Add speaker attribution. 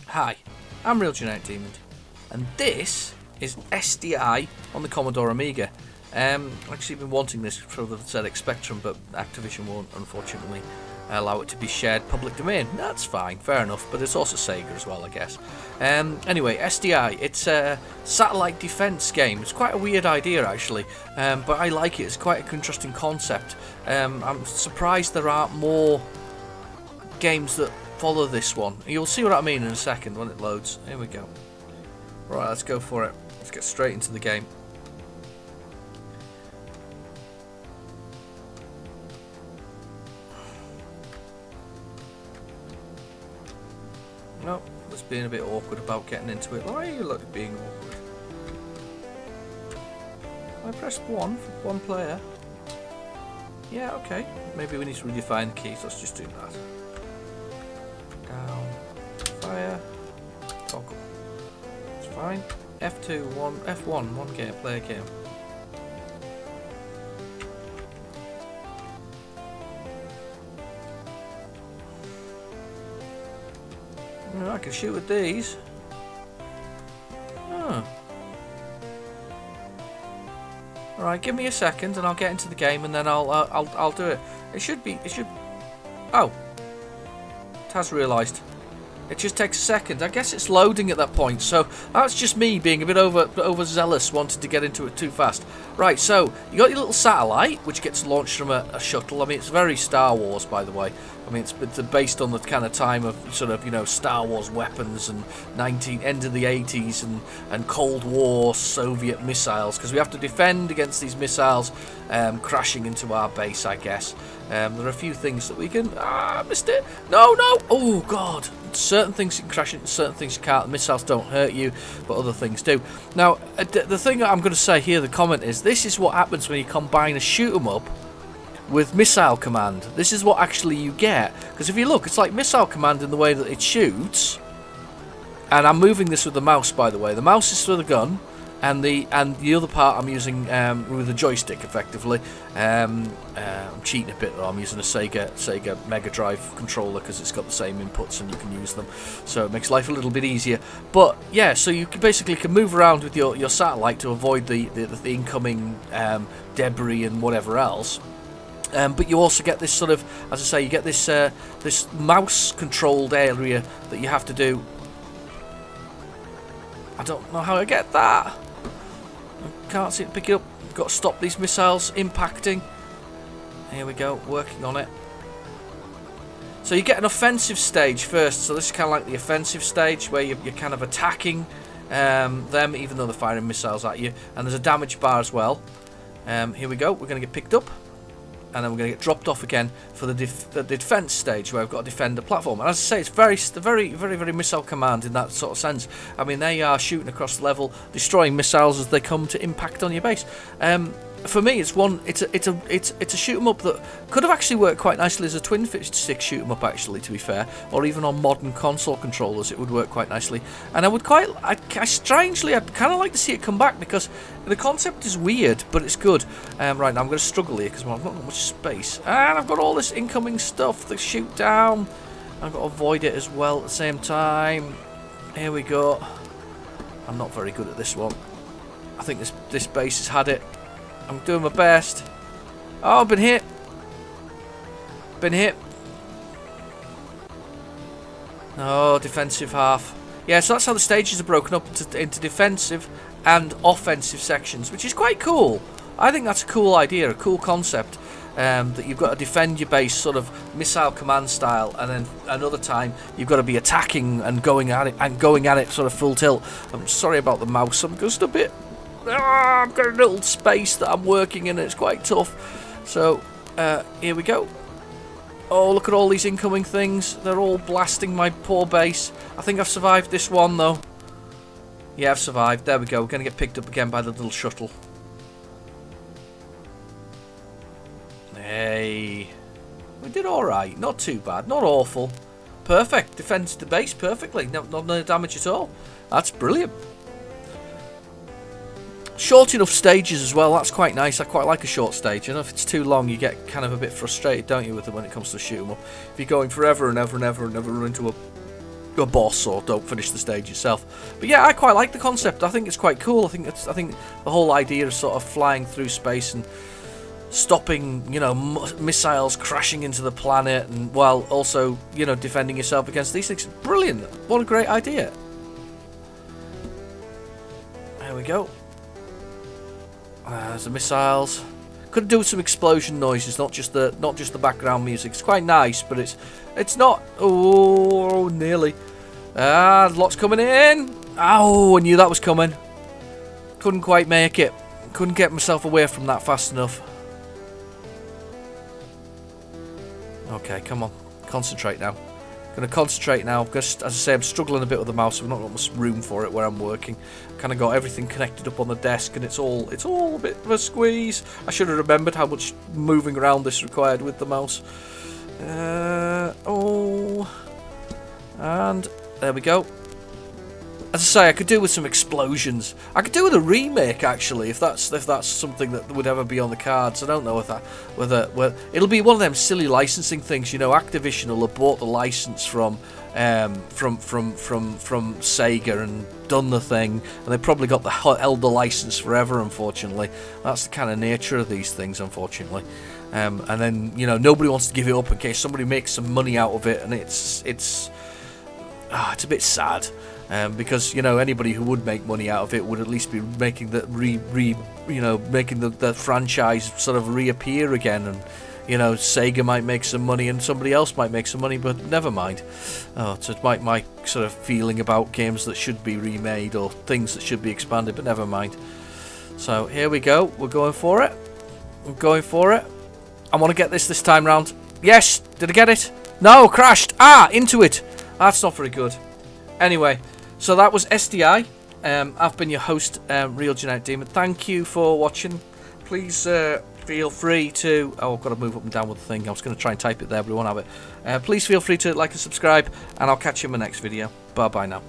Speaker 1: Hi, I'm Real Genetic Demon, and this is S.D.I. on the Commodore Amiga. Actually been wanting this for the ZX Spectrum, but Activision won't, unfortunately, allow it to be shared public domain. That's fine, fair enough, but it's also Sega as well, I guess. Anyway, S.D.I. It's a satellite defense game. It's quite a weird idea, actually, but I like it. It's quite an interesting concept. I'm surprised there aren't more games that follow this one. You'll see what I mean in a second when it loads. Here we go. Right, let's go for it. Let's get straight into the game. No, it's being a bit awkward about getting into it. Why are you being awkward? I pressed 1 for one player. Yeah, okay. Maybe we need to redefine the keys. Let's just do that. Down, fire, toggle. It's fine. F2, F1, one game, play a game. I can shoot with these. Huh. Alright, give me a second and I'll get into the game and then I'll do it. It should. Oh. It has realised. It just takes a second. I guess it's loading at that point, so that's just me being a bit overzealous, wanting to get into it too fast. Right, so you got your little satellite, which gets launched from a shuttle. I mean, it's very Star Wars, by the way. I mean, it's based on the kind of time of sort of, you know, Star Wars weapons and end of the 80s and Cold War Soviet missiles, because we have to defend against these missiles crashing into our base, I guess. There are a few things that we can... I missed it. No. Oh, God. Certain things you can crash into, certain things you can't. The missiles don't hurt you, but other things do. Now, the thing that I'm going to say here, the comment is, this is what happens when you combine a shoot 'em up with missile command. This is what actually you get. Because if you look, it's like missile command in the way that it shoots. And I'm moving this with the mouse, by the way. The mouse is for the gun. And the other part I'm using with a joystick, effectively. I'm cheating a bit though. I'm using a Sega Mega Drive controller because it's got the same inputs and you can use them, so it makes life a little bit easier. But yeah, so you basically can move around with your satellite to avoid the incoming debris and whatever else. But you also get this sort of, as I say, you get this this mouse-controlled area that you have to do. I don't know how I get that. I can't seem to pick it up. Got to stop these missiles impacting. Here we go, working on it. So you get an offensive stage first. So this is kind of like the offensive stage where you're kind of attacking them, even though they're firing missiles at you. And there's a damage bar as well. Here we go. We're going to get picked up. And then we're going to get dropped off again for the defense stage where we've got to defend the platform. And as I say, it's very missile command in that sort of sense. I mean, they are shooting across the level, destroying missiles as they come to impact on your base. For me, it's a shoot 'em up that could have actually worked quite nicely as a twin stick shoot 'em up, actually, to be fair, or even on modern console controllers, it would work quite nicely. And I'd kind of like to see it come back because the concept is weird, but it's good. Right now, I'm going to struggle here because I've not got much space, and I've got all this incoming stuff to shoot down. I've got to avoid it as well at the same time. Here we go. I'm not very good at this one. I think this base has had it. I'm doing my best. Oh, I've been hit. Oh, defensive half. Yeah, so that's how the stages are broken up into defensive and offensive sections, which is quite cool. I think that's a cool idea, a cool concept. That you've got to defend your base sort of missile command style, and then another time you've got to be attacking and going at it sort of full tilt. I'm sorry about the mouse. I'm just a bit... I've got a little space that I'm working in and it's quite tough. So here we go. Oh, look at all these incoming things. They're all blasting my poor base. I think I've survived this one though. Yeah, I've survived. There we go. We're going to get picked up again by the little shuttle. Hey, we did alright. Not too bad. Not awful. Perfect. Defended the base perfectly. No damage at all. That's brilliant. Short enough stages as well, that's quite nice. I quite like a short stage. You know, if it's too long, you get kind of a bit frustrated, don't you, with it when it comes to shoot 'em up. If you're going forever and ever and ever and never run into a boss or don't finish the stage yourself. But yeah, I quite like the concept. I think it's quite cool. I think the whole idea of sort of flying through space and stopping, you know, missiles crashing into the planet, and while also, you know, defending yourself against these things. Brilliant. What a great idea. There we go. There's the missiles. Could do with some explosion noises, not just the background music. It's quite nice, but it's not. Oh, nearly. Lots coming in. Oh, I knew that was coming. Couldn't quite make it. Couldn't get myself away from that fast enough. Okay, come on. Concentrate now. Going to concentrate now. Just, as I say, I'm struggling a bit with the mouse. I've not got much room for it where I'm working. Kind of got everything connected up on the desk, and it's all a bit of a squeeze. I should have remembered how much moving around this required with the mouse. And there we go. As I say, I could do with some explosions. I could do with a remake, actually, if that's something that would ever be on the cards. I don't know whether it'll be one of them silly licensing things. You know, Activision will have bought the license from Sega and done the thing, and they probably held the license forever. Unfortunately, that's the kind of nature of these things. Unfortunately, and then, you know, nobody wants to give it up in case somebody makes some money out of it, and it's a bit sad. Because, you know, anybody who would make money out of it would at least be making the making the franchise sort of reappear again, and, you know, Sega might make some money and somebody else might make some money, but never mind. It's my sort of feeling about games that should be remade or things that should be expanded, but never mind. So here we go. We're going for it. I'm going for it. I want to get this time round. Yes. Did I get it? No. Crashed. Into it. That's not very good. Anyway. So that was S.D.I. I've been your host, Real Genetic Demon. Thank you for watching. Please feel free to... Oh, I've got to move up and down with the thing. I was going to try and type it there, but I won't have it. Please feel free to like and subscribe, and I'll catch you in my next video. Bye-bye now.